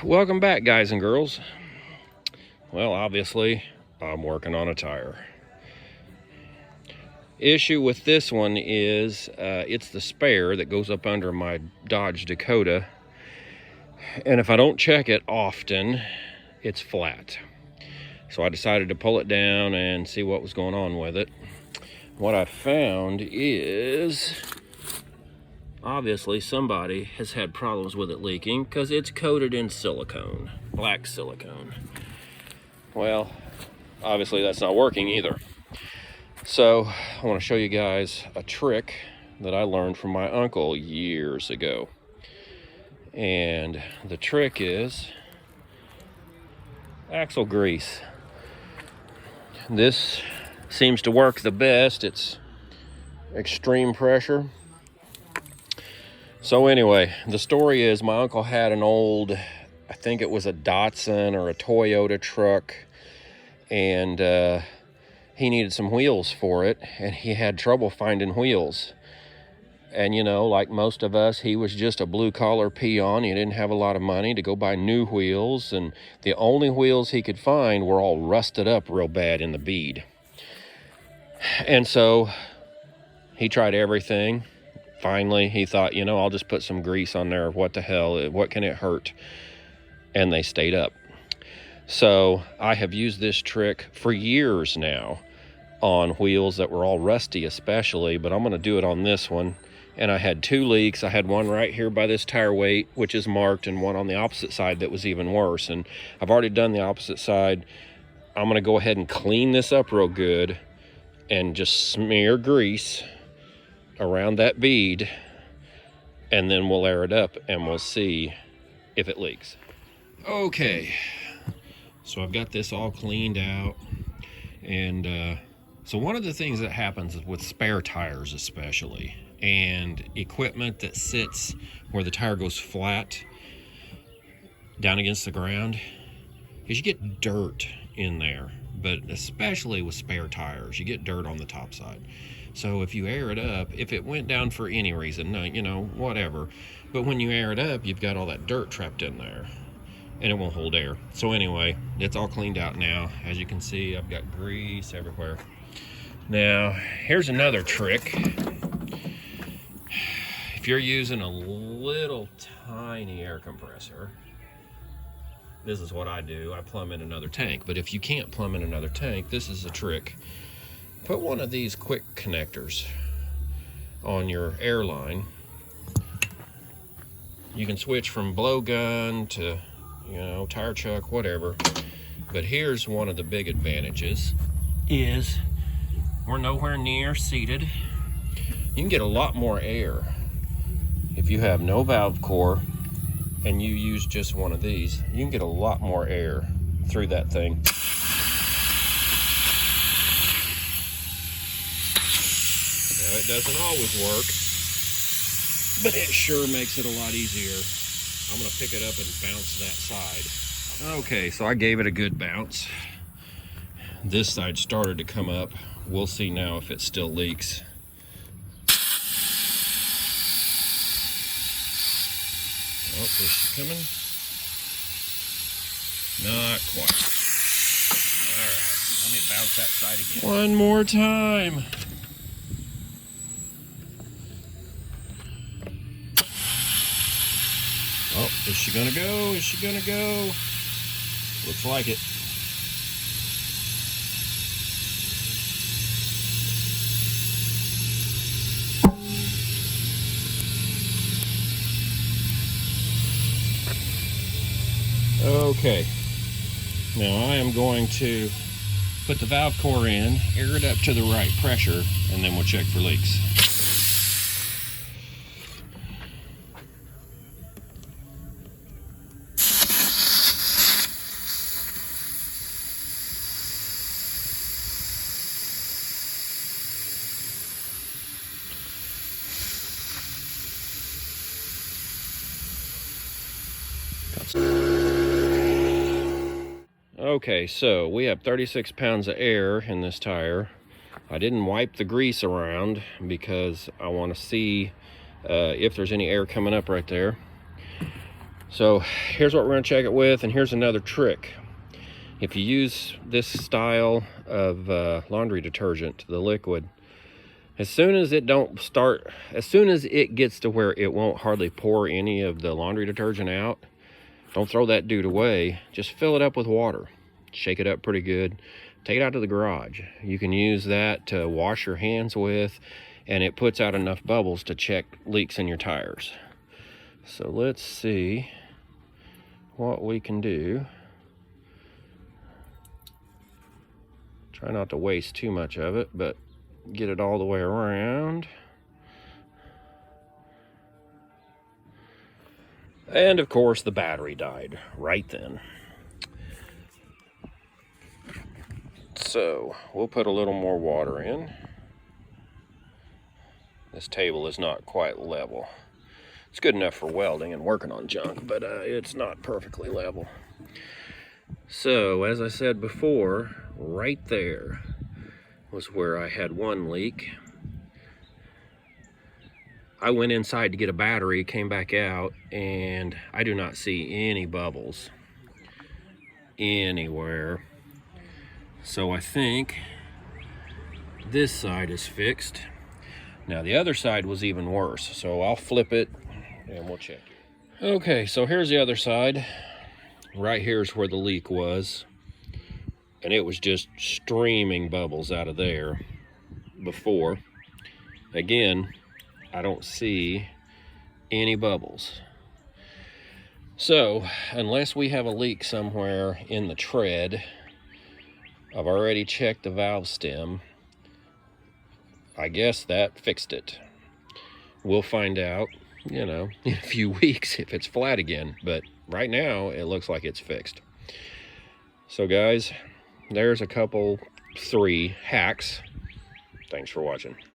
Welcome back, guys and girls. Well, obviously, I'm working on a tire. Issue with this one is it's the spare that goes up under my Dodge Dakota, and if I don't check it often, it's flat. So I decided to pull it down and see what was going on with it. What I found is obviously somebody has had problems with it leaking because it's coated in silicone, black silicone. Well, obviously that's not working either. So I want to show you guys a trick that I learned from my uncle years ago. And the trick is axle grease. This seems to work the best. It's extreme pressure. So anyway, the story is my uncle had an old, I think it was a Datsun or a Toyota truck, and he needed some wheels for it, and he had trouble finding wheels. And you know, like most of us, he was just a blue-collar peon. He didn't have a lot of money to go buy new wheels, and the only wheels he could find were all rusted up real bad in the bead. And so he tried everything. Finally, he thought, you know, I'll just put some grease on there. What the hell? What can it hurt? And they stayed up. So I have used this trick for years now on wheels that were all rusty especially, but I'm going to do it on this one. And I had two leaks. I had one right here by this tire weight, which is marked, and one on the opposite side that was even worse. And I've already done the opposite side. I'm going to go ahead and clean this up real good and just smear grease around that bead, and then we'll air it up and we'll see if it leaks. Okay, so I've got this all cleaned out, and so one of the things that happens with spare tires especially, and equipment that sits where the tire goes flat down against the ground, is you get dirt in there. But especially with spare tires, you get dirt on the top side. So if you air it up, if it went down for any reason, you know, whatever, but when you air it up, you've got all that dirt trapped in there and it won't hold air. So anyway, it's all cleaned out now. As you can see, I've got grease everywhere. Now, here's another trick. If you're using a little tiny air compressor, this is what I do. I plumb in another tank. But if you can't plumb in another tank, this is a trick. Put one of these quick connectors on your air line. You can switch from blowgun to, you know, tire chuck, whatever. But here's one of the big advantages is we're nowhere near seated. You can get a lot more air if you have no valve core and you use just one of these. You can get a lot more air through that thing. Now, it doesn't always work, but it sure makes it a lot easier. I'm gonna pick it up and bounce that side. Okay, so I gave it a good bounce. This side started to come up. We'll see now if it still leaks. Oh, is she coming? Not quite. All right, let me bounce that side again. One more time. Oh, is she gonna go? Is she gonna go? Looks like it. Okay, now I am going to put the valve core in, air it up to the right pressure, and then we'll check for leaks. Okay, so we have 36 pounds of air in this tire. I didn't wipe the grease around because I want to see if there's any air coming up right there. So here's what we're going to check it with, and here's another trick. If you use this style of laundry detergent, the liquid, as soon as it gets to where it won't hardly pour any of the laundry detergent out, don't throw that dude away. Just fill it up with water. Shake it up pretty good. Take it out to the garage. You can use that to wash your hands with, and it puts out enough bubbles to check leaks in your tires. So let's see what we can do. Try not to waste too much of it, but get it all the way around. And of course the battery died right then. So we'll put a little more water in. This table is not quite level. It's good enough for welding and working on junk, but it's not perfectly level. So as I said before, right there was where I had one leak. I went inside to get a battery, came back out, and I do not see any bubbles anywhere. So I think this side is fixed. Now the other side was even worse, so I'll flip it and we'll check it. Okay, so here's the other side. Right here's where the leak was, and it was just streaming bubbles out of there before. Again, I don't see any bubbles. So unless we have a leak somewhere in the tread, I've already checked the valve stem. I guess that fixed it. We'll find out, in a few weeks if it's flat again, but right now it looks like it's fixed. So guys, there's 3 hacks. Thanks for watching.